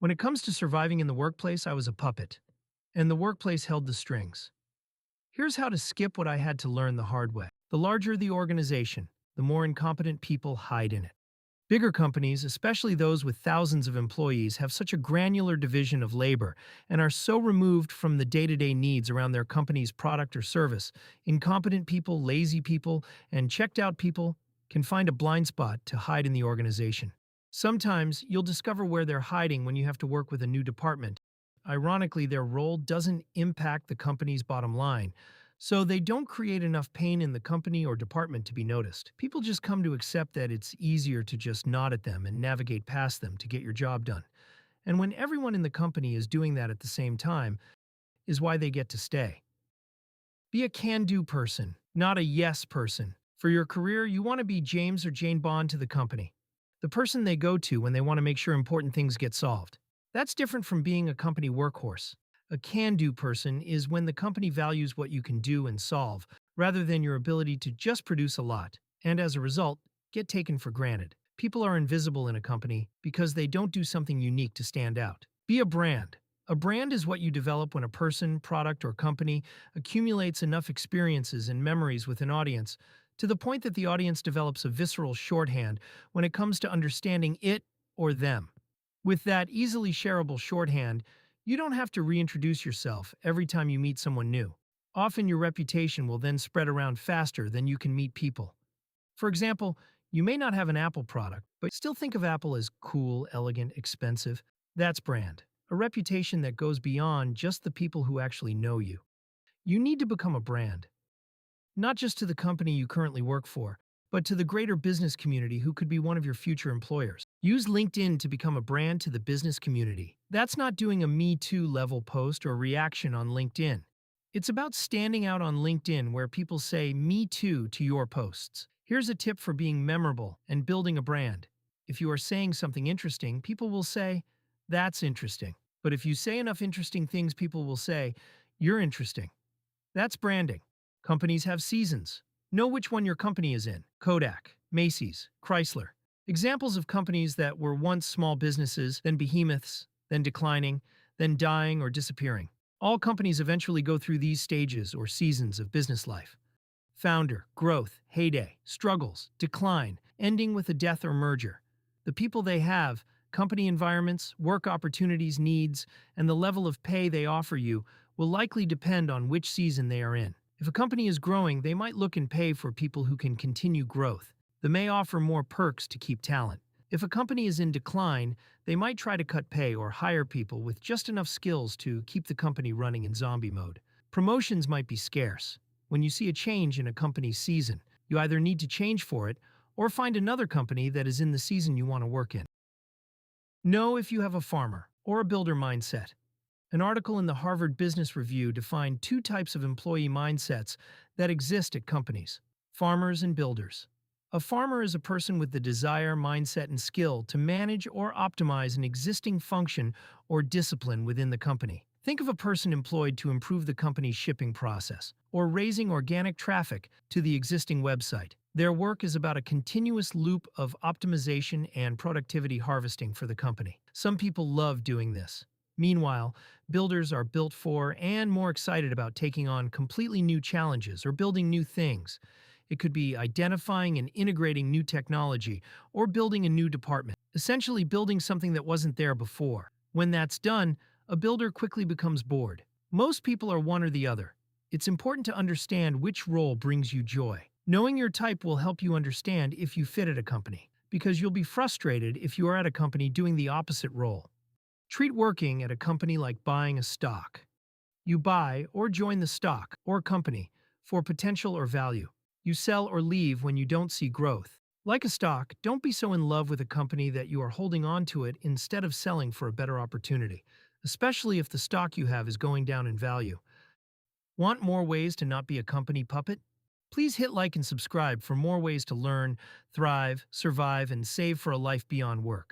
When it comes to surviving in the workplace, I was a puppet, and the workplace held the strings. Here's how to skip what I had to learn the hard way. The larger the organization, the more incompetent people hide in it. Bigger companies, especially those with thousands of employees, have such a granular division of labor and are so removed from the day-to-day needs around their company's product or service. Incompetent people, lazy people, and checked-out people can find a blind spot to hide in the organization. Sometimes you'll discover where they're hiding when you have to work with a new department. Ironically, their role doesn't impact the company's bottom line, so they don't create enough pain in the company or department to be noticed. People just come to accept that it's easier to just nod at them and navigate past them to get your job done. And when everyone in the company is doing that at the same time, is why they get to stay. Be a can-do person, not a yes person. For your career, you want to be James or Jane Bond to the company, the person they go to when they want to make sure important things get solved. That's different from being a company workhorse. A can-do person is when the company values what you can do and solve, rather than your ability to just produce a lot, and as a result, get taken for granted. People are invisible in a company because they don't do something unique to stand out. Be a brand. A brand is what you develop when a person, product, or company accumulates enough experiences and memories with an audience to the point that the audience develops a visceral shorthand when it comes to understanding it or them. With that easily shareable shorthand, you don't have to reintroduce yourself every time you meet someone new. Often your reputation will then spread around faster than you can meet people. For example, you may not have an Apple product, but still think of Apple as cool, elegant, expensive. That's brand, a reputation that goes beyond just the people who actually know you. You need to become a brand, not just to the company you currently work for, but to the greater business community who could be one of your future employers. Use LinkedIn to become a brand to the business community. That's not doing a Me Too level post or reaction on LinkedIn. It's about standing out on LinkedIn where people say Me Too to your posts. Here's a tip for being memorable and building a brand. If you are saying something interesting, people will say, "That's interesting." But if you say enough interesting things, people will say, "You're interesting." That's branding. Companies have seasons. Know which one your company is in. Kodak, Macy's, Chrysler. Examples of companies that were once small businesses, then behemoths, then declining, then dying or disappearing. All companies eventually go through these stages or seasons of business life. Founder, growth, heyday, struggles, decline, ending with a death or merger. The people they have, company environments, work opportunities, needs, and the level of pay they offer you will likely depend on which season they are in. If a company is growing, they might look and pay for people who can continue growth. They may offer more perks to keep talent. If a company is in decline, they might try to cut pay or hire people with just enough skills to keep the company running in zombie mode. Promotions might be scarce. When you see a change in a company's season, you either need to change for it or find another company that is in the season you want to work in. Know if you have a farmer or a builder mindset. An article in the Harvard Business Review defined two types of employee mindsets that exist at companies: farmers and builders. A farmer is a person with the desire, mindset, and skill to manage or optimize an existing function or discipline within the company. Think of a person employed to improve the company's shipping process or raising organic traffic to the existing website. Their work is about a continuous loop of optimization and productivity harvesting for the company. Some people love doing this. Meanwhile, builders are built for and more excited about taking on completely new challenges or building new things. It could be identifying and integrating new technology or building a new department, essentially building something that wasn't there before. When that's done, a builder quickly becomes bored. Most people are one or the other. It's important to understand which role brings you joy. Knowing your type will help you understand if you fit at a company, because you'll be frustrated if you are at a company doing the opposite role. Treat working at a company like buying a stock. You buy or join the stock or company for potential or value. You sell or leave when you don't see growth. Like a stock, don't be so in love with a company that you are holding on to it instead of selling for a better opportunity, especially if the stock you have is going down in value. Want more ways to not be a company puppet? Please hit like and subscribe for more ways to learn, thrive, survive, and save for a life beyond work.